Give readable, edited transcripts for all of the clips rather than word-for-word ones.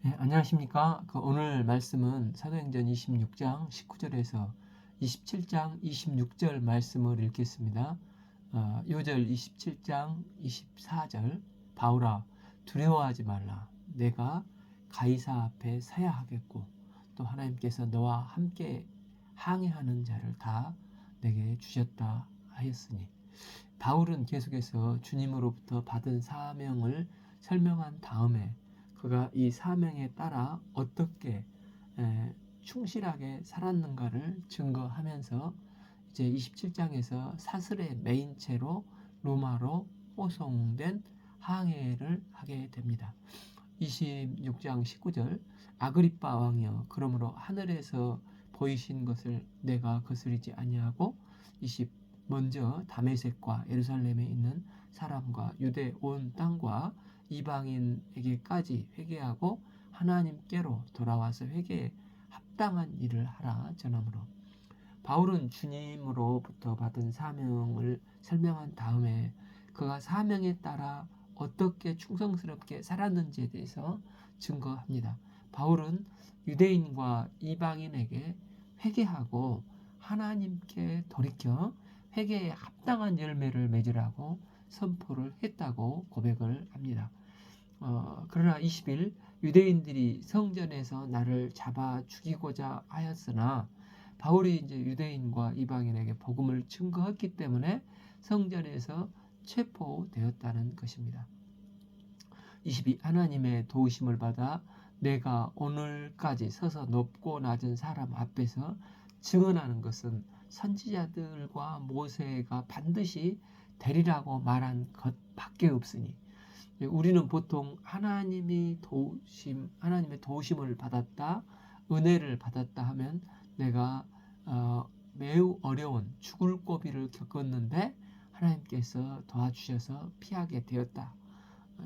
네, 안녕하십니까. 오늘 말씀은 사도행전 26장 19절에서 27장 26절 말씀을 읽겠습니다. 요절 27장 24절 바울아 두려워하지 말라. 내가 가이사 앞에 서야 하겠고 또 하나님께서 너와 함께 항해하는 자를 다 내게 주셨다 하였으니, 바울은 계속해서 주님으로부터 받은 사명을 설명한 다음에 그가 이 사명에 따라 어떻게 충실하게 살았는가를 증거하면서 이제 27장에서 사슬에 매인 채로 로마로 호송된 항해를 하게 됩니다. 26장 19절 아그리빠 왕이여, 그러므로 하늘에서 보이신 것을 내가 거스르지 아니하고 먼저 다메섹과 예루살렘에 있는 사람과 유대 온 땅과 이방인에게까지 회개하고 하나님께로 돌아와서 회개에 합당한 일을 하라 전함으로. 바울은 주님으로부터 받은 사명을 설명한 다음에 그가 사명에 따라 어떻게 충성스럽게 살았는지에 대해서 증거합니다. 바울은 유대인과 이방인에게 회개하고 하나님께 돌이켜 회개에 합당한 열매를 맺으라고 선포를 했다고 고백을 합니다. 그러나 20일 유대인들이 성전에서 나를 잡아 죽이고자 하였으나 바울이 이제 유대인과 이방인에게 복음을 증거했기 때문에 성전에서 체포되었다는 것입니다. 22 하나님의 도우심을 받아 내가 오늘까지 서서 높고 낮은 사람 앞에서 증언하는 것은 선지자들과 모세가 반드시 되리라고 말한 것밖에 없으니, 우리는 보통 하나님의 도우심을 받았다, 은혜를 받았다 하면 내가 매우 어려운 죽을 고비를 겪었는데 하나님께서 도와주셔서 피하게 되었다.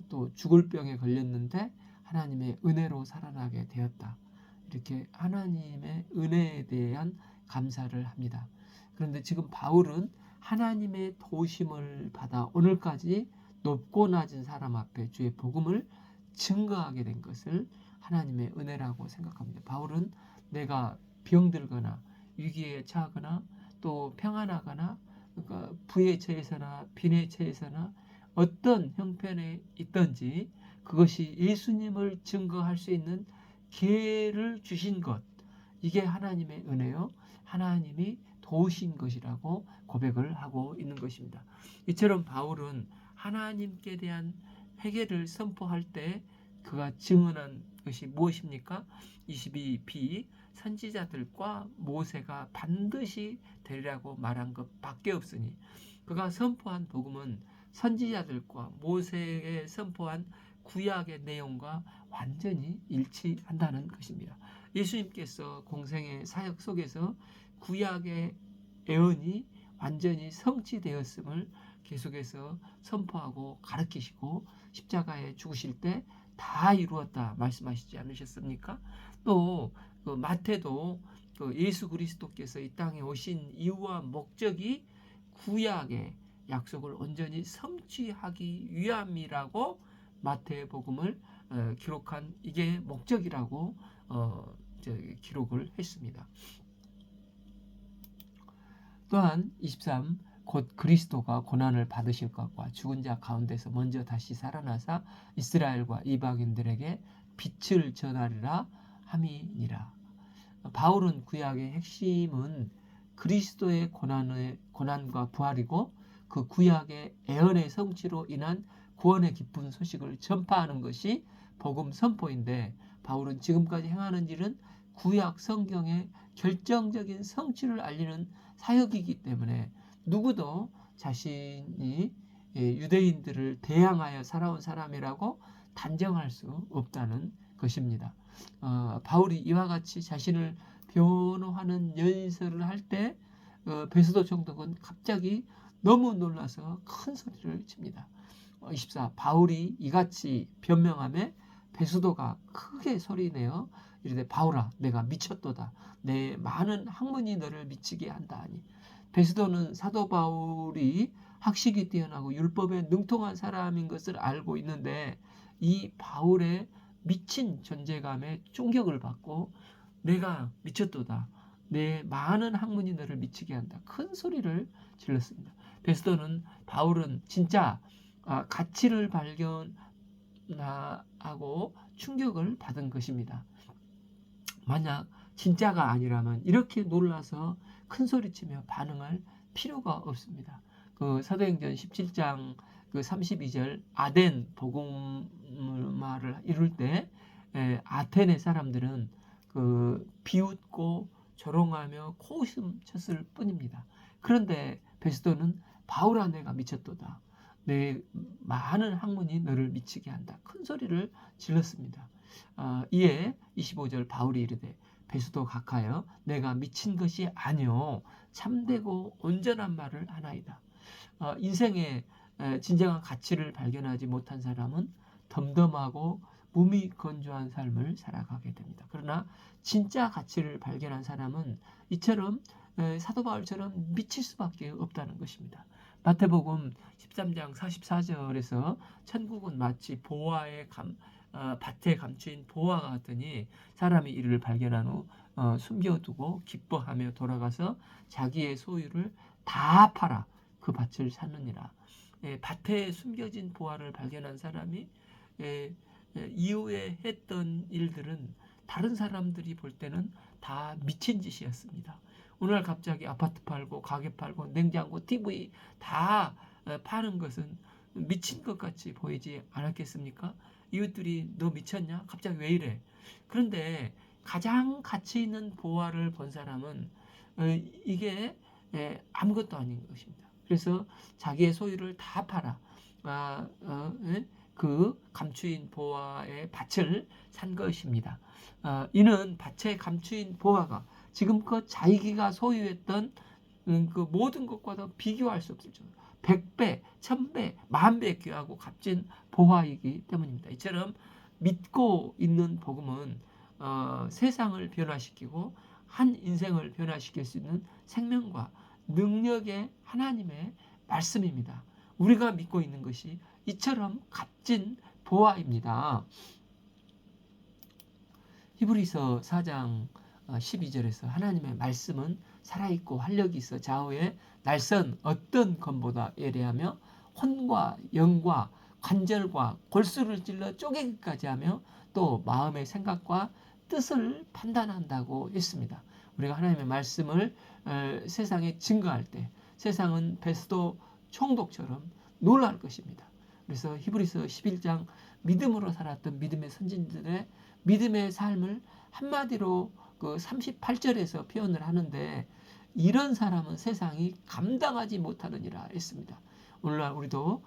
또 죽을 병에 걸렸는데 하나님의 은혜로 살아나게 되었다. 이렇게 하나님의 은혜에 대한 감사를 합니다. 그런데 지금 바울은 하나님의 도우심을 받아 오늘까지 높고 낮은 사람 앞에 주의 복음을 증거하게 된 것을 하나님의 은혜라고 생각합니다. 바울은 내가 병들거나 위기에 처하거나 또 평안하거나, 그러니까 부에 처해서나 빈에 처해서나 어떤 형편에 있든지 그것이 예수님을 증거할 수 있는 기회를 주신 것, 이게 하나님의 은혜요, 하나님이 도우신 것이라고 고백을 하고 있는 것입니다. 이처럼 바울은 하나님께 대한 회개를 선포할 때 그가 증언한 것이 무엇입니까? 22b 선지자들과 모세가 반드시 되리라고 말한 것밖에 없으니, 그가 선포한 복음은 선지자들과 모세에 선포한 구약의 내용과 완전히 일치한다는 것입니다. 예수님께서 공생의 사역 속에서 구약의 예언이 완전히 성취되었음을 계속해서 선포하고 가르치시고 십자가에 죽으실 때 다 이루었다 말씀하시지 않으셨습니까? 또 마태도 예수 그리스도께서 이 땅에 오신 이유와 목적이 구약의 약속을 온전히 성취하기 위함이라고 마태복음을 기록한, 이게 목적이라고 기록을 했습니다. 또한 23 곧 그리스도가 고난을 받으실 것과 죽은 자 가운데서 먼저 다시 살아나사 이스라엘과 이방인들에게 빛을 전하리라 함이니라. 바울은 구약의 핵심은 그리스도의 고난과 부활이고 그 구약의 예언의 성취로 인한 구원의 기쁜 소식을 전파하는 것이 복음 선포인데, 바울은 지금까지 행하는 일은 구약 성경의 결정적인 성취를 알리는 사역이기 때문에 누구도 자신이 유대인들을 대항하여 살아온 사람이라고 단정할 수 없다는 것입니다. 바울이 이와 같이 자신을 변호하는 연설을 할 때 베스도 총독은 갑자기 너무 놀라서 큰 소리를 칩니다. 24 바울이 이같이 변명하며 베스도가 크게 소리내어 이르되 바울아 내가 미쳤도다. 내 많은 학문이 너를 미치게 한다 하니. 베스도는 사도 바울이 학식이 뛰어나고 율법에 능통한 사람인 것을 알고 있는데 이 바울의 미친 존재감에 충격을 받고 내가 미쳤도다. 내 많은 학문이 너를 미치게 한다. 큰 소리를 질렀습니다. 베스도는 바울은 진짜 가치를 발견하고 충격을 받은 것입니다. 만약 진짜가 아니라면 이렇게 놀라서 큰 소리치며 반응할 필요가 없습니다. 그 사도행전 17장 그 32절 아덴 복음화를 이룰 때 아테네 사람들은 그 비웃고 조롱하며 코웃음 쳤을 뿐입니다. 그런데 베스도는 바울아 내가 미쳤도다. 내 많은 학문이 너를 미치게 한다. 큰 소리를 질렀습니다. 이에 25절 바울이 이르되 베스도 각하여 내가 미친 것이 아니요 참되고 온전한 말을 하나이다. 인생의 진정한 가치를 발견하지 못한 사람은 덤덤하고 몸이 건조한 삶을 살아가게 됩니다. 그러나 진짜 가치를 발견한 사람은 이처럼 사도 바울처럼 미칠 수밖에 없다는 것입니다. 마태복음 13장 44절에서 천국은 마치 밭에 감추인 보화가 같으니 사람이 이를 발견한 후 숨겨두고 기뻐하며 돌아가서 자기의 소유를 다 팔아 그 밭을 사느니라. 밭에 숨겨진 보화를 발견한 사람이 이후에 했던 일들은 다른 사람들이 볼 때는 다 미친 짓이었습니다. 오늘 갑자기 아파트 팔고 가게 팔고 냉장고, TV 다 파는 것은 미친 것 같이 보이지 않았겠습니까? 이웃들이 너 미쳤냐? 갑자기 왜 이래? 그런데 가장 가치 있는 보화를 본 사람은 이게 아무것도 아닌 것입니다. 그래서 자기의 소유를 다 팔아 그 감추인 보화의 밭을 산 것입니다. 이는 밭에 감추인 보화가 지금껏 자기가 소유했던 그 모든 것과도 비교할 수 없을 정도 100배, 1000배, 10,000배 귀하고 값진 보화이기 때문입니다. 이처럼 믿고 있는 복음은 세상을 변화시키고 한 인생을 변화시킬 수 있는 생명과 능력의 하나님의 말씀입니다. 우리가 믿고 있는 것이 이처럼 값진 보화입니다. 히브리서 4장 12절에서 하나님의 말씀은 살아있고 활력이 있어 좌우에 날선 어떤 검보다 예리하며 혼과 영과 관절과 골수를 찔러 쪼개기까지 하며 또 마음의 생각과 뜻을 판단한다고 했습니다. 우리가 하나님의 말씀을 세상에 증거할 때 세상은 베스도 총독처럼 놀랄 것입니다. 그래서 히브리서 11장 믿음으로 살았던 믿음의 선진들의 믿음의 삶을 한마디로 그 38절에서 표현을 하는데 이런 사람은 세상이 감당하지 못하느니라 했습니다. 오늘날 우리도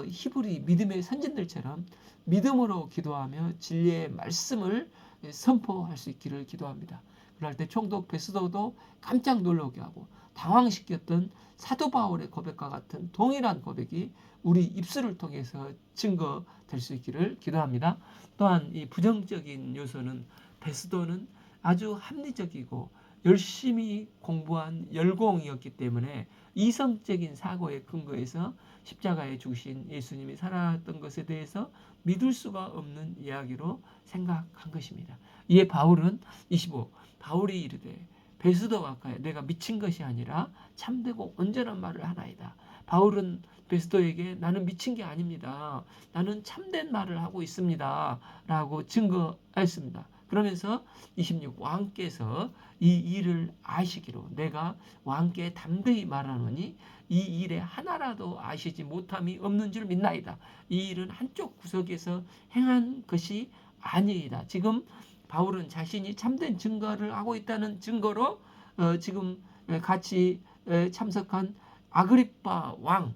히브리 믿음의 선진들처럼 믿음으로 기도하며 진리의 말씀을 선포할 수 있기를 기도합니다. 그럴 때 총독 베스도도 깜짝 놀라게 하고 당황시켰던 사도 바울의 고백과 같은 동일한 고백이 우리 입술을 통해서 증거될 수 있기를 기도합니다. 또한 이 부정적인 요소는 베스도는 아주 합리적이고 열심히 공부한 열공이었기 때문에 이성적인 사고에 근거해서 십자가에 죽으신 예수님이 살아났던 것에 대해서 믿을 수가 없는 이야기로 생각한 것입니다. 이에 바울은 25 바울이 이르되 베스도 가까이 내가 미친 것이 아니라 참되고 온전한 말을 하나이다. 바울은 베스도에게 나는 미친 게 아닙니다. 나는 참된 말을 하고 있습니다. 라고 증거했습니다. 그러면서 26 왕께서 이 일을 아시기로 내가 왕께 담대히 말하노니 이 일에 하나라도 아시지 못함이 없는 줄 믿나이다. 이 일은 한쪽 구석에서 행한 것이 아니이다. 지금 바울은 자신이 참된 증거를 하고 있다는 증거로 지금 같이 참석한 아그리파 왕,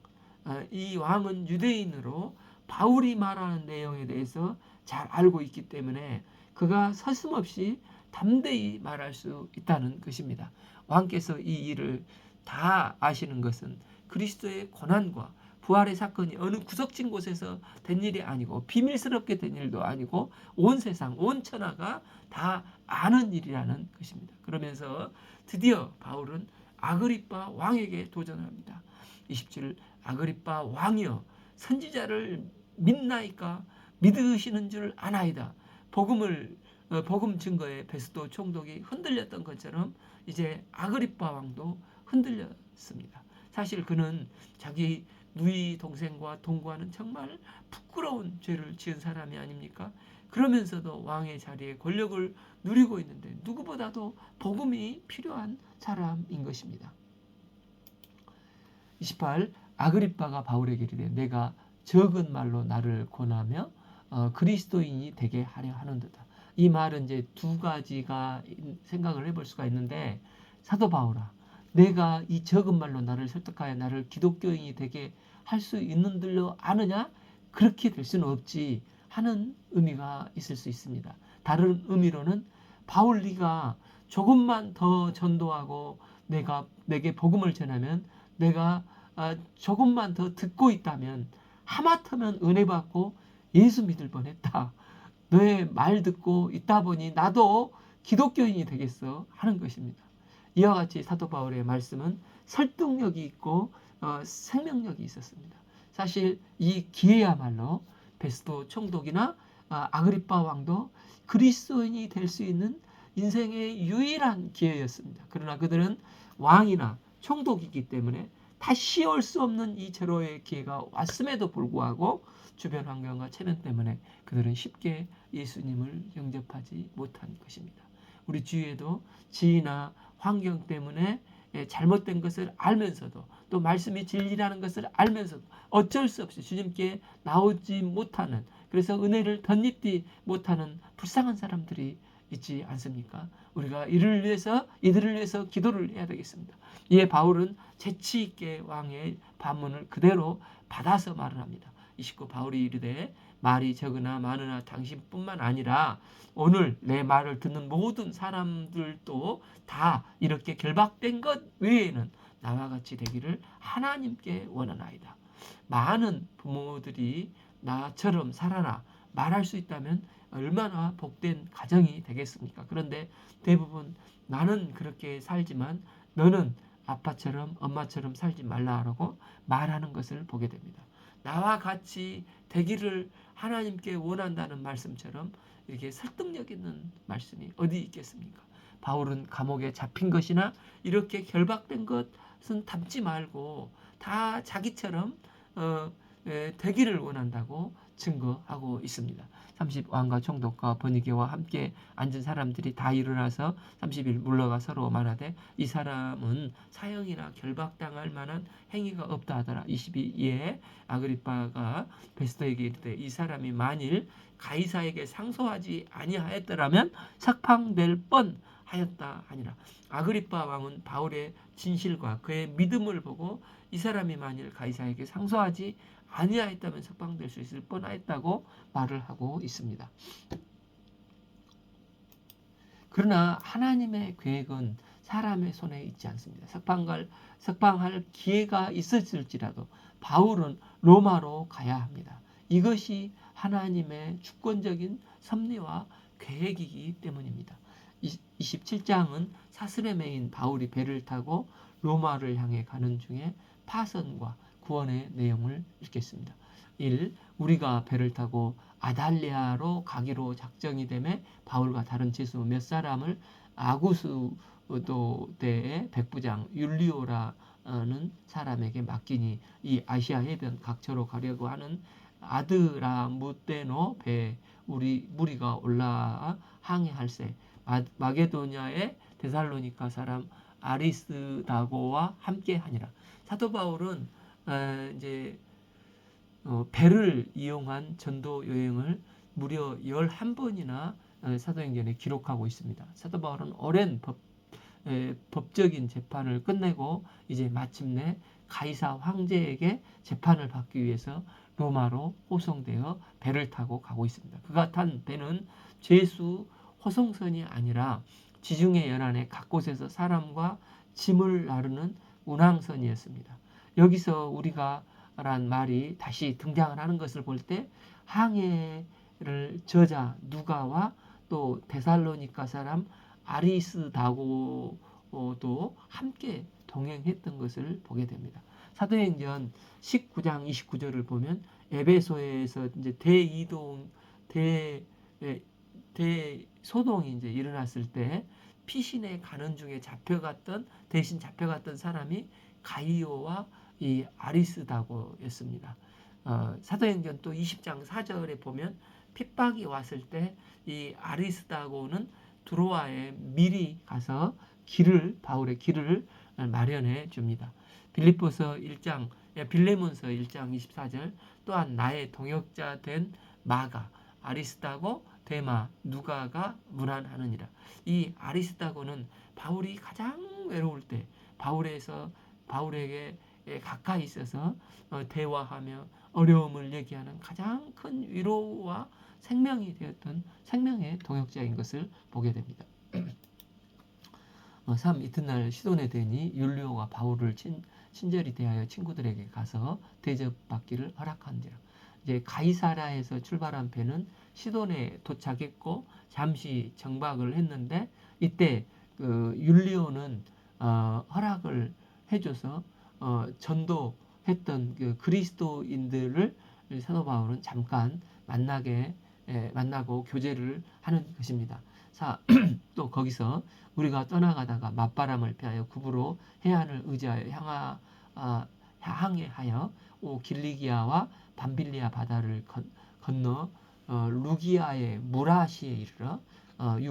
이 왕은 유대인으로 바울이 말하는 내용에 대해서 잘 알고 있기 때문에 그가 서슴없이 담대히 말할 수 있다는 것입니다. 왕께서 이 일을 다 아시는 것은 그리스도의 고난과 부활의 사건이 어느 구석진 곳에서 된 일이 아니고 비밀스럽게 된 일도 아니고 온 세상, 온 천하가 다 아는 일이라는 것입니다. 그러면서 드디어 바울은 아그리파 왕에게 도전합니다. 27 아그리파 왕이여 선지자를 믿나이까 믿으시는 줄 아나이다. 복음 증거에 베스도 총독이 흔들렸던 것처럼 이제 아그리파 왕도 흔들렸습니다. 사실 그는 자기 누이 동생과 동거하는 정말 부끄러운 죄를 지은 사람이 아닙니까? 그러면서도 왕의 자리에 권력을 누리고 있는데 누구보다도 복음이 필요한 사람인 것입니다. 28. 아그리빠가 바울에게 이르되 내가 적은 말로 나를 권하며 그리스도인이 되게 하려 하는도다. 이 말은 이제 두 가지가 생각을 해볼 수가 있는데, 사도 바울아, 내가 이 적은 말로 나를 설득하여 나를 기독교인이 되게 할 수 있는 줄로 아느냐? 그렇게 될 수는 없지 하는 의미가 있을 수 있습니다. 다른 의미로는 바울 네가 조금만 더 전도하고 내게 복음을 전하면, 내가 조금만 더 듣고 있다면 하마터면 은혜 받고 예수 믿을 뻔했다. 너의 말 듣고 있다 보니 나도 기독교인이 되겠어 하는 것입니다. 이와 같이 사도 바울의 말씀은 설득력이 있고 생명력이 있었습니다. 사실 이 기회야말로 베스도 총독이나 아그리빠 왕도 그리스도인이 될 수 있는 인생의 유일한 기회였습니다. 그러나 그들은 왕이나 총독이기 때문에 다시 올 수 없는 이 절호의 기회가 왔음에도 불구하고 주변 환경과 체면 때문에 그들은 쉽게 예수님을 영접하지 못한 것입니다. 우리 주위에도 지위나 환경 때문에 잘못된 것을 알면서도, 또 말씀이 진리라는 것을 알면서도 어쩔 수 없이 주님께 나오지 못하는, 그래서 은혜를 덧입지 못하는 불쌍한 사람들이 있지 않습니까? 우리가 이들을 위해서 기도를 해야 되겠습니다. 이에 바울은 재치 있게 왕의 반문을 그대로 받아서 말을 합니다. 29. 바울이 이르되 말이 적으나 많으나 당신뿐만 아니라 오늘 내 말을 듣는 모든 사람들도 다 이렇게 결박된 것 외에는 나와 같이 되기를 하나님께 원하나이다. 많은 부모들이 나처럼 살아라 말할 수 있다면 얼마나 복된 가정이 되겠습니까? 그런데 대부분 나는 그렇게 살지만 너는 아빠처럼 엄마처럼 살지 말라라고 말하는 것을 보게 됩니다. 나와 같이 되기를 하나님께 원한다는 말씀처럼 이렇게 설득력 있는 말씀이 어디 있겠습니까? 바울은 감옥에 잡힌 것이나 이렇게 결박된 것은 담지 말고 다 자기처럼 되기를 원한다고 증거하고 있습니다. 30. 왕과 총독과 번이게와 함께 앉은 사람들이 다 일어나서 31. 물러가 서로 말하되 이 사람은 사형이나 결박당할 만한 행위가 없다 하더라. 22. 예, 아그리빠가 베스도에게 이르되 이 사람이 만일 가이사에게 상소하지 아니하였더라면 석방될 뻔하였다 하니라. 아그리빠 왕은 바울의 진실과 그의 믿음을 보고 이 사람이 만일 가이사에게 상소하지 아니하였다면 석방될 수 있을 뻔하였다고 말을 하고 있습니다. 그러나 하나님의 계획은 사람의 손에 있지 않습니다. 석방할 기회가 있었을지라도 바울은 로마로 가야 합니다. 이것이 하나님의 주권적인 섭리와 계획이기 때문입니다. 27장은 사슬에 매인 바울이 배를 타고 로마를 향해 가는 중에 파선과 구원의 내용을 읽겠습니다. 1. 우리가 배를 타고 아달리아로 가기로 작정이 되매 바울과 다른 제수 몇 사람을 아구스도대의 백부장 율리오라는 사람에게 맡기니 이 아시아 해변 각처로 가려고 하는 아드라무테노 배에 무리가 올라와 항해할세 마게도냐의 데살로니가 사람 아리스다고와 함께 하니라. 사도 바울은 이제 배를 이용한 전도 여행을 무려 11번이나 사도행전에 기록하고 있습니다. 사도 바울은 오랜 법적인 재판을 끝내고 이제 마침내 가이사 황제에게 재판을 받기 위해서 로마로 호송되어 배를 타고 가고 있습니다. 그가 탄 배는 죄수 호송선이 아니라 지중해 연안의 각 곳에서 사람과 짐을 나르는 운항선이었습니다. 여기서 우리가 란 말이 다시 등장을 하는 것을 볼 때 항해를 저자 누가와 또 데살로니가 사람 아리스다고도 함께 동행했던 것을 보게 됩니다. 사도행전 19장 29절을 보면 에베소에서 이제 대소동이 이제 일어났을 때 피신에 가는 중에 대신 잡혀갔던 사람이 가이오와 이 아리스다고였습니다. 사도행전 또 20장 4절에 보면 핍박이 왔을 때 이 아리스다고는 두로아에 미리 가서 바울의 길을 마련해 줍니다. 빌레몬서 1장 24절 또한 나의 동역자 된 마가, 아리스다고, 데마, 누가가 문안하느니라. 이 아리스다고는 바울이 가장 외로울 때 바울에게 가까이 있어서 대화하며 어려움을 얘기하는 가장 큰 위로와 생명이 되었던 생명의 동역자인 것을 보게 됩니다. 3. 이튿날 시돈에 되니 율리오가 바울을 친절히 대하여 친구들에게 가서 대접받기를 허락한지라. 이제 가이사라에서 출발한 배는 시돈에 도착했고 잠시 정박을 했는데 이때 율리오는 허락을 해줘서 전도했던 그 그리스도인들을 사도 바울은 잠깐 만나고 교제를 하는 것입니다. 또 거기서 우리가 떠나가다가 맞바람을 피하여 구부로 해안을 의지하여 항해하여 길리기아와 밤빌리아 바다를 건너 루기아의 무라시에 이르러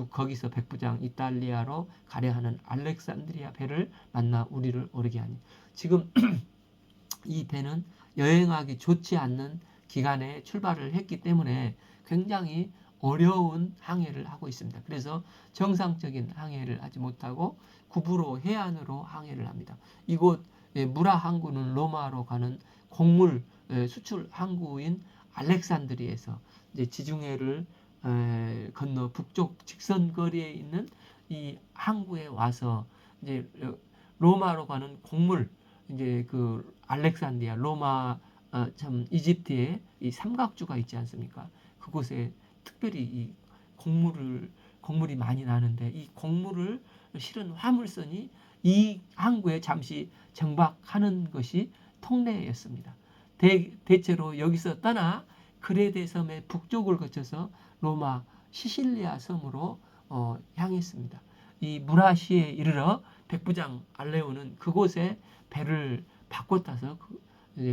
거기서 백부장 이탈리아로 가려 하는 알렉산드리아 배를 만나 우리를 오르게 하니. 지금 이 배는 여행하기 좋지 않는 기간에 출발을 했기 때문에 굉장히 어려운 항해를 하고 있습니다. 그래서 정상적인 항해를 하지 못하고 구부로 해안으로 항해를 합니다. 이곳 무라 항구는 로마로 가는 곡물 수출 항구인 알렉산드리에서 이제 지중해를 건너 북쪽 직선거리에 있는 이 항구에 와서 이제 로마로 가는 곡물 이제 그 알렉산드리아 로마 이집트에 이 삼각주가 있지 않습니까? 그곳에 특별히 이 곡물이 많이 나는데 이 곡물을 실은 화물선이 이 항구에 잠시 정박하는 것이 통례였습니다. 대체로 여기서 떠나 그레데 섬의 북쪽을 거쳐서 로마 시실리아 섬으로 향했습니다. 이 무라시에 이르러 백부장 알레오는 그곳에 배를 바꿔 타서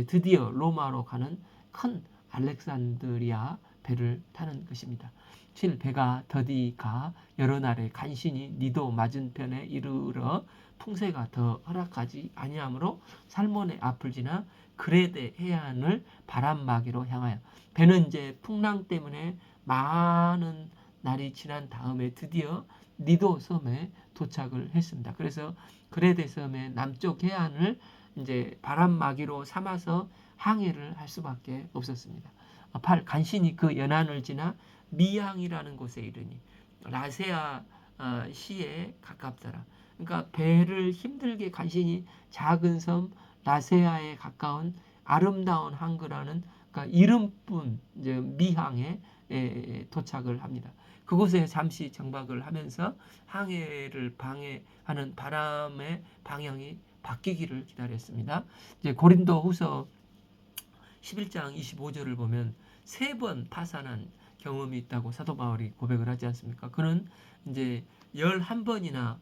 드디어 로마로 가는 큰 알렉산드리아 배를 타는 것입니다. 7. 배가 더디 가 여러 날에 간신히 니도 맞은편에 이르러 풍세가 더 허락하지 아니하므로 살몬의 앞을 지나 그레데 해안을 바람막이로 향하여 배는 이제 풍랑 때문에 많은 날이 지난 다음에 드디어 니도 섬에 도착을 했습니다. 그래서 그레데 섬의 남쪽 해안을 이제 바람막이로 삼아서 항해를 할 수밖에 없었습니다. 8. 간신히 그 연안을 지나 미항이라는 곳에 이르니 라세아 시에 가깝더라. 그러니까 배를 힘들게 간신히 작은 섬 라세아에 가까운 아름다운 항구라는 그러니까 이름뿐 이제 미항에 도착을 합니다. 그곳에 잠시 정박을 하면서 항해를 방해하는 바람의 방향이 바뀌기를 기다렸습니다. 이제 고린도후서 11장 25절을 보면 3번 파산한 경험이 있다고 사도 바울이 고백을 하지 않습니까? 그는 이제 11번이나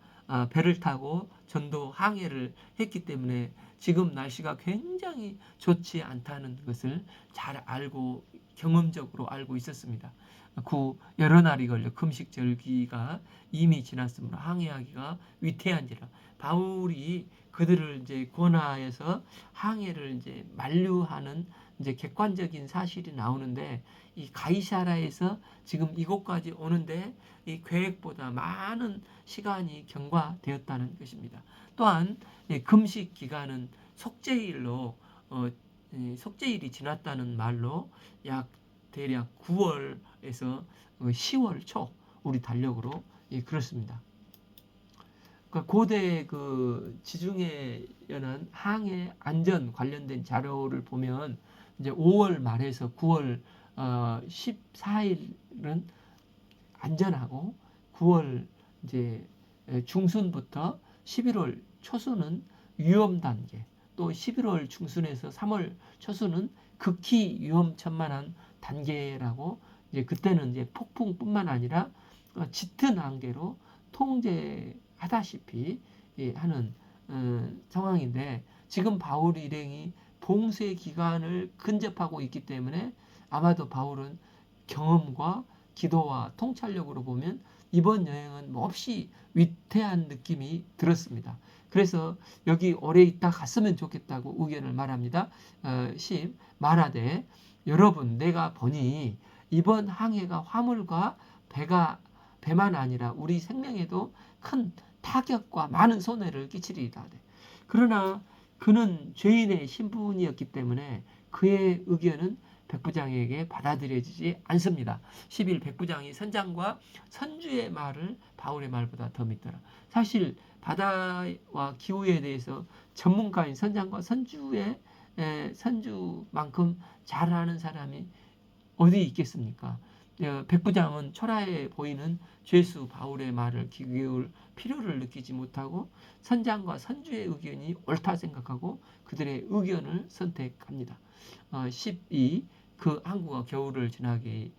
배를 타고 전도 항해를 했기 때문에 지금 날씨가 굉장히 좋지 않다는 것을 잘 알고 경험적으로 알고 있었습니다. 여러 날이 걸려 금식절기가 이미 지났으므로 항해하기가 위태한지라. 바울이 그들을 이제 권하여서 항해를 이제 만류하는 이제 객관적인 사실이 나오는데 이 가이사라에서 지금 이곳까지 오는데 이 계획보다 많은 시간이 경과되었다는 것입니다. 또한 금식 기간은 속죄일로 속죄일이 지났다는 말로 대략 9월에서 10월 초 우리 달력으로 그렇습니다. 그러니까 고대 그 지중해 연안 항해 안전 관련된 자료를 보면 이제 5월 말에서 9월 14일은 안전하고 9월 이제 중순부터 11월 초순은 위험 단계, 또 11월 중순에서 3월 초순은 극히 위험천만한 단계라고 이제 그때는 이제 폭풍뿐만 아니라 짙은 안개로 통제하다시피 하는 상황인데, 지금 바울 일행이 봉쇄 기간을 근접하고 있기 때문에 아마도 바울은 경험과 기도와 통찰력으로 보면 이번 여행은 몹시 위태한 느낌이 들었습니다. 그래서 여기 오래 있다 갔으면 좋겠다고 의견을 말합니다. 10. 말하되 여러분 내가 보니 이번 항해가 화물과 배만 아니라 우리 생명에도 큰 타격과 많은 손해를 끼치리이다. 그러나 그는 죄인의 신분이었기 때문에 그의 의견은 백부장에게 받아들여지지 않습니다. 11. 백부장이 선장과 선주의 말을 바울의 말보다 더 믿더라. 사실 바다와 기후에 대해서 전문가인 선장과 선주만큼 잘 아는 사람이 어디 있겠습니까? 백부장은 초라해 보이는 죄수 바울의 말을 귀 기울 필요를 느끼지 못하고 선장과 선주의 의견이 옳다 생각하고 그들의 의견을 선택합니다. 12. 그 항구가 겨울을 지나기에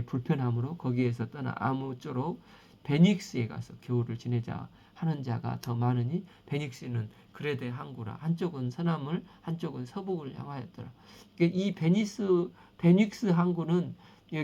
불편함으로 거기에서 떠나 아무쪼록 베닉스에 가서 겨울을 지내자 하는 자가 더 많으니 베닉스는 그레데 항구라. 한쪽은 서남을 한쪽은 서북을 향하였더라. 이 베닉스 항구는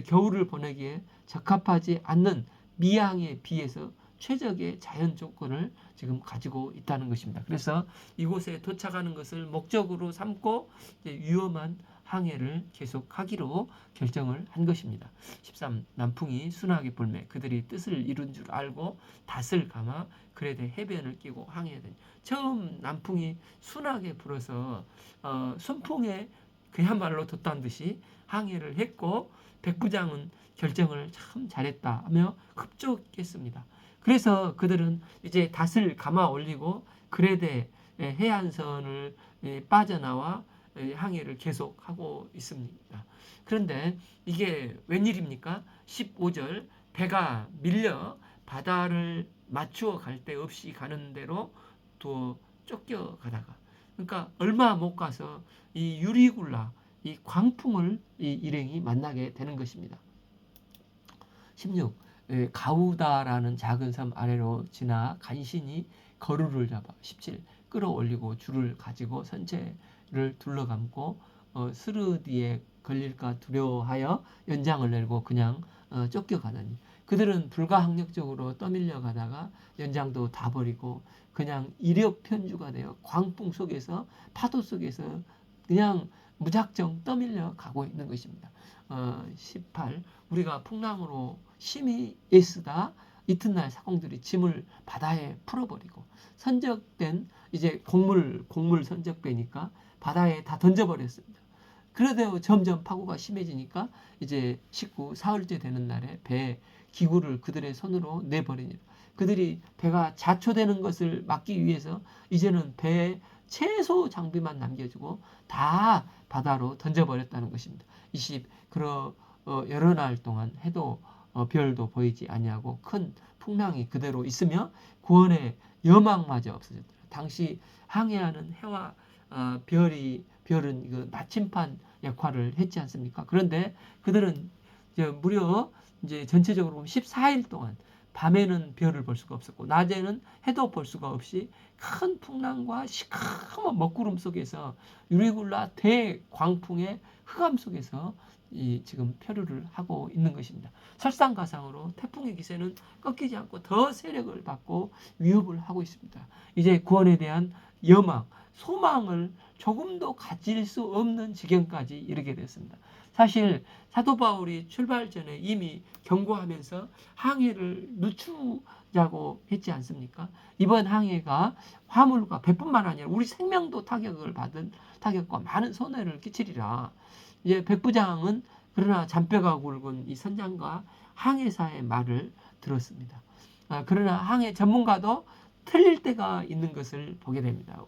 겨울을 보내기에 적합하지 않는 미항에 비해서 최적의 자연 조건을 지금 가지고 있다는 것입니다. 그래서 이곳에 도착하는 것을 목적으로 삼고 위험한 항해를 계속하기로 결정을 한 것입니다. 13. 남풍이 순하게 불매 그들이 뜻을 이룬 줄 알고 닷을 감아 그레데 해변을 끼고 항해하더니, 처음 남풍이 순하게 불어서 순풍에 그야말로 돛단 듯이 항해를 했고 백부장은 결정을 참 잘했다 하며 흡족했습니다. 그래서 그들은 이제 닷을 감아 올리고 그레데 해안선을 빠져나와 항해를 계속하고 있습니다. 그런데 이게 웬일입니까? 15절 배가 밀려 바다를 맞추어 갈 데 없이 가는 대로 또 쫓겨가다가, 그러니까 얼마 못 가서 이 유리굴라 이 광풍을 이 일행이 만나게 되는 것입니다. 16. 가우다라는 작은 섬 아래로 지나 간신히 거루를 잡아 17. 끌어올리고 줄을 가지고 선체를 둘러감고 스르디에 걸릴까 두려워하여 연장을 내고 그냥 쫓겨가더니, 그들은 불가항력적으로 떠밀려 가다가 연장도 다 버리고 그냥 이력편주가 되어 광풍 속에서 파도 속에서 그냥 무작정 떠밀려 가고 있는 것입니다. 18. 우리가 풍랑으로 심히 애쓰다 이튿날 사공들이 짐을 바다에 풀어버리고 선적된 이제 곡물 선적배니까 바다에 다 던져버렸습니다. 그러다 점점 파고가 심해지니까 이제 19. 사흘째 되는 날에 배 기구를 그들의 손으로 내버리니라. 그들이 배가 자초되는 것을 막기 위해서 이제는 배에 최소 장비만 남겨주고 다 바다로 던져버렸다는 것입니다. 20. 여러 날 동안 해도 별도 보이지 아니하고 큰 풍랑이 그대로 있으며 구원의 여망마저 없어졌더라. 당시 항해하는 해와 별은 그 나침반 역할을 했지 않습니까? 그런데 그들은 무려 이제 전체적으로 보면 14일 동안 밤에는 별을 볼 수가 없었고 낮에는 해도 볼 수가 없이 큰 풍랑과 시커먼 먹구름 속에서 유리굴라 대광풍의 흑암 속에서 지금 표류를 하고 있는 것입니다. 설상가상으로 태풍의 기세는 꺾이지 않고 더 세력을 받고 위협을 하고 있습니다. 이제 구원에 대한 여망, 소망을 조금도 가질 수 없는 지경까지 이르게 됐습니다. 사실 사도 바울이 출발 전에 이미 경고하면서 항해를 늦추자고 했지 않습니까? 이번 항해가 화물과 배뿐만 아니라 우리 생명도 타격과 많은 손해를 끼치리라. 이제 백부장은 그러나 잔뼈가 굵은 이 선장과 항해사의 말을 들었습니다. 그러나 항해 전문가도 틀릴 때가 있는 것을 보게 됩니다.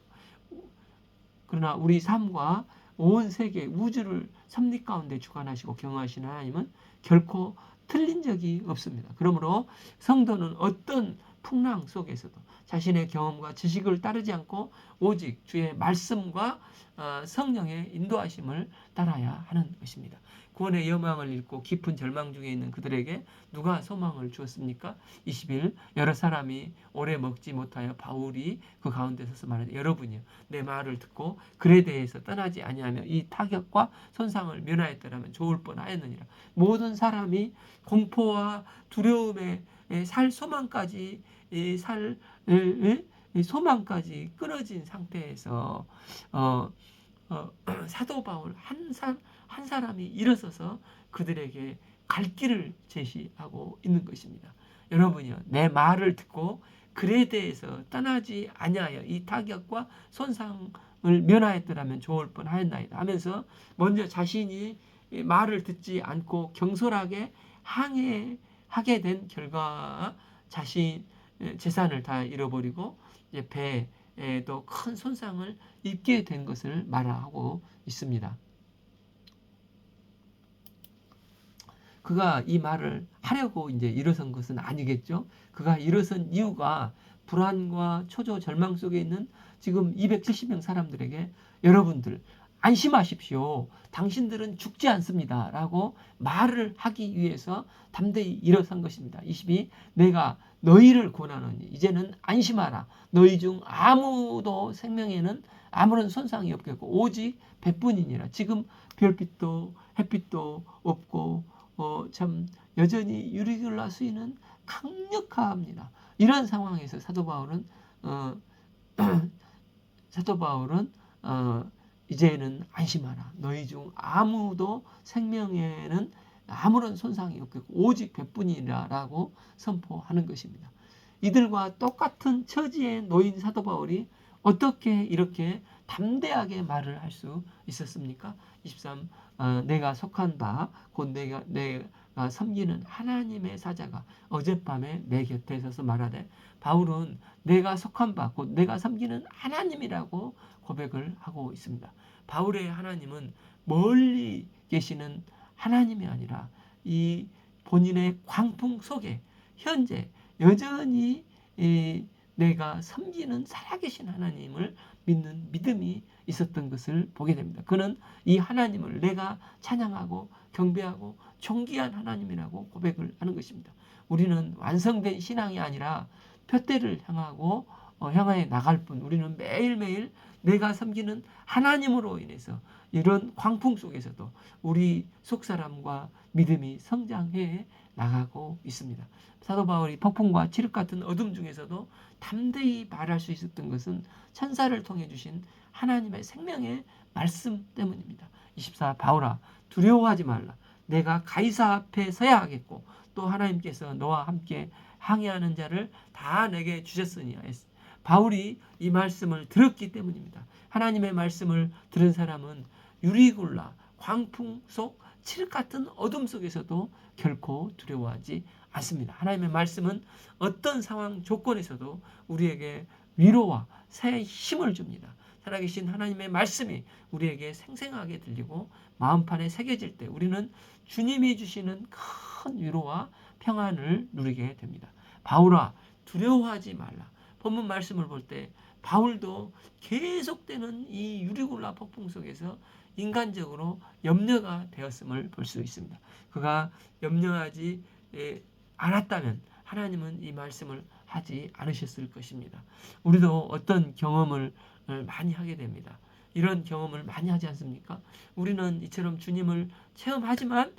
그러나 우리 삶과 온 세계 우주를 섭리 가운데 주관하시고 경영하시는 하나님은 결코 틀린 적이 없습니다. 그러므로 성도는 어떤 풍랑 속에서도 자신의 경험과 지식을 따르지 않고 오직 주의 말씀과 성령의 인도하심을 따라야 하는 것입니다. 구원의 여망을 잃고 깊은 절망 중에 있는 그들에게 누가 소망을 주었습니까? 21 여러 사람이 오래 먹지 못하여 바울이 그 가운데 서서 말하되 여러분이요 내 말을 듣고 글에 대해서 떠나지 아니하며 이 타격과 손상을 면하였더라면 좋을 뻔하였느니라. 모든 사람이 공포와 두려움에 살 소망까지 살 소망까지 끊어진 상태에서 사도 바울 한 사람이 일어서서 그들에게 갈 길을 제시하고 있는 것입니다. 여러분이요 내 말을 듣고 글에 대해서 떠나지 아니하여 이 타격과 손상을 면하였더라면 좋을 뻔하였나이다 하면서 먼저 자신이 말을 듣지 않고 경솔하게 항해하게 된 결과 자신 재산을 다 잃어버리고 배에도 큰 손상을 입게 된 것을 말하고 있습니다. 그가 이 말을 하려고 이제 일어선 것은 아니겠죠. 그가 일어선 이유가 불안과 초조 절망 속에 있는 지금 270명 사람들에게 여러분들 안심하십시오. 당신들은 죽지 않습니다. 라고 말을 하기 위해서 담대히 일어선 것입니다. 22 내가 너희를 권하노니 이제는 안심하라. 너희 중 아무도 생명에는 아무런 손상이 없겠고 오직 배뿐이니라. 지금 별빛도 햇빛도 없고 참 여전히 유리굴라 수위는 강력합니다. 이런 상황에서 사도 바울은 이제는 안심하라. 너희 중 아무도 생명에는 아무런 손상이 없겠고 오직 배뿐이라라고 선포하는 것입니다. 이들과 똑같은 처지에 놓인 사도 바울이 어떻게 이렇게 담대하게 말을 할 수 있었습니까? 23 내가 속한 바 곧 내가 섬기는 하나님의 사자가 어젯밤에 내 곁에 서서 말하되 바울은 내가 속한 바 곧 내가 섬기는 하나님이라고 고백을 하고 있습니다. 바울의 하나님은 멀리 계시는 하나님이 아니라 이 본인의 광풍 속에 현재 여전히 내가 섬기는 살아계신 하나님을 믿는 믿음이 있었던 것을 보게 됩니다. 그는 이 하나님을 내가 찬양하고 경배하고 존귀한 하나님이라고 고백을 하는 것입니다. 우리는 완성된 신앙이 아니라 표대를 향하여 나갈 뿐 우리는 매일매일 내가 섬기는 하나님으로 인해서 이런 광풍 속에서도 우리 속사람과 믿음이 성장해 나가고 있습니다. 사도 바울이 폭풍과 칠흑 같은 어둠 중에서도 담대히 말할 수 있었던 것은 천사를 통해 주신 하나님의 생명의 말씀 때문입니다. 24 바울아 두려워하지 말라. 내가 가이사 앞에 서야 하겠고 또 하나님께서 너와 함께 항해하는 자를 다 내게 주셨으니 바울이 이 말씀을 들었기 때문입니다. 하나님의 말씀을 들은 사람은 유리굴라 광풍 속 칠흑 같은 어둠 속에서도 결코 두려워하지 않습니다. 하나님의 말씀은 어떤 상황 조건에서도 우리에게 위로와 새 힘을 줍니다. 살아계신 하나님의 말씀이 우리에게 생생하게 들리고 마음판에 새겨질 때 우리는 주님이 주시는 큰 위로와 평안을 누리게 됩니다. 바울아 두려워하지 말라. 본문 말씀을 볼 때 바울도 계속되는 이 유리굴라 폭풍 속에서 인간적으로 염려가 되었음을 볼 수 있습니다. 그가 염려하지 않았다면 하나님은 이 말씀을 하지 않으셨을 것입니다. 우리도 어떤 경험을 많이 하게 됩니다. 이런 경험을 많이 하지 않습니까? 우리는 이처럼 주님을 체험하지만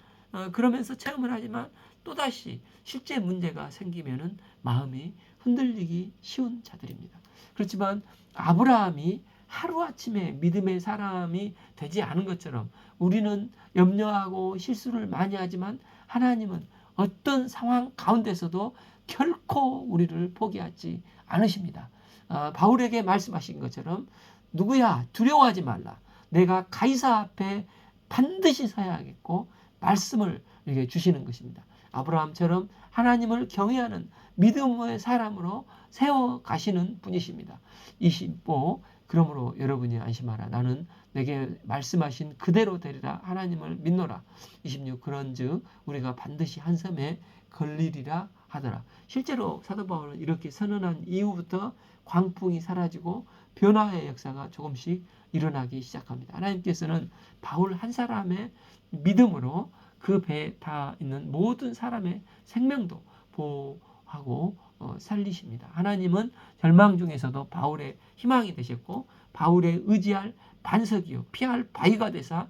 그러면서 체험을 하지만 또다시 실제 문제가 생기면은 마음이 흔들리기 쉬운 자들입니다. 그렇지만 아브라함이 하루아침에 믿음의 사람이 되지 않은 것처럼 우리는 염려하고 실수를 많이 하지만 하나님은 어떤 상황 가운데서도 결코 우리를 포기하지 않으십니다. 바울에게 말씀하신 것처럼 누구야 두려워하지 말라. 내가 가이사 앞에 반드시 서야 하겠고 말씀을 이렇게 주시는 것입니다. 아브라함처럼 하나님을 경외하는 믿음의 사람으로 세워 가시는 분이십니다. 25 그러므로 여러분이 안심하라. 나는 내게 말씀하신 그대로 되리라. 하나님을 믿노라. 26 그런즉 우리가 반드시 한 섬에 걸리리라 하더라. 실제로 사도 바울은 이렇게 선언한 이후부터 광풍이 사라지고 변화의 역사가 조금씩 일어나기 시작합니다. 하나님께서는 바울 한 사람의 믿음으로 그 배에 타 있는 모든 사람의 생명도 보호하고 살리십니다. 하나님은 절망 중에서도 바울의 희망이 되셨고 바울의 의지할 반석이요 피할 바위가 되사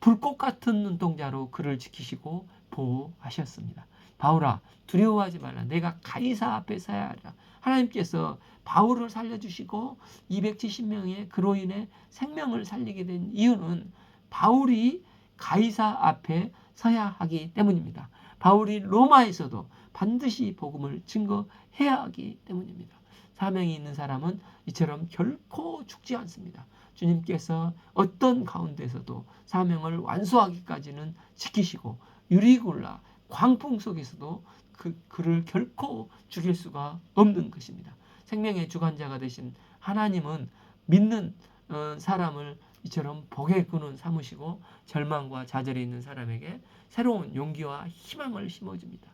불꽃 같은 눈동자로 그를 지키시고 보호하셨습니다. 바울아 두려워하지 말라. 내가 가이사 앞에 서야 하리라. 하나님께서 바울을 살려주시고 270명의 그로 인해 생명을 살리게 된 이유는 바울이 가이사 앞에 서야 하기 때문입니다. 바울이 로마에서도 반드시 복음을 증거해야 하기 때문입니다. 사명이 있는 사람은 이처럼 결코 죽지 않습니다. 주님께서 어떤 가운데서도 사명을 완수하기까지는 지키시고 유리굴라 광풍 속에서도 그를 결코 죽일 수가 없는 것입니다. 생명의 주관자가 되신 하나님은 믿는 사람을 이처럼 복의 근원 삼으시고 절망과 좌절에 있는 사람에게 새로운 용기와 희망을 심어줍니다.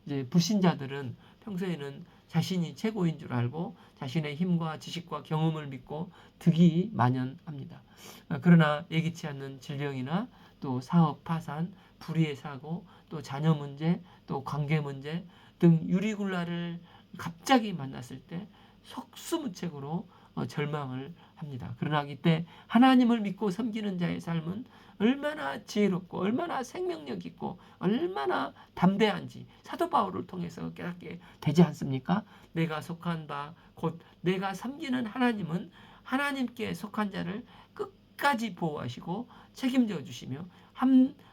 이제 불신자들은 평소에는 자신이 최고인 줄 알고 자신의 힘과 지식과 경험을 믿고 득이 만연합니다. 그러나 예기치 않는 질병이나 또 사업 파산, 불의의 사고, 또 자녀 문제, 또 관계 문제 등 유리굴라를 갑자기 만났을 때 속수무책으로 절망을 합니다. 그러나 이때 하나님을 믿고 섬기는 자의 삶은 얼마나 지혜롭고 얼마나 생명력 있고 얼마나 담대한지 사도 바울을 통해서 깨닫게 되지 않습니까? 내가 속한 바 곧 내가 섬기는 하나님은 하나님께 속한 자를 끝까지 보호하시고 책임져 주시며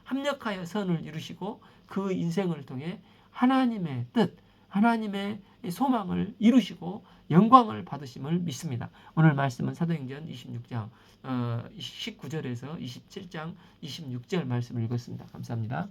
합력하여 선을 이루시고 그 인생을 통해 하나님의 뜻, 하나님의 소망을 이루시고 영광을 받으심을 믿습니다. 오늘 말씀은 사도행전 26장 19절에서 27장 26절 말씀을 읽었습니다. 감사합니다.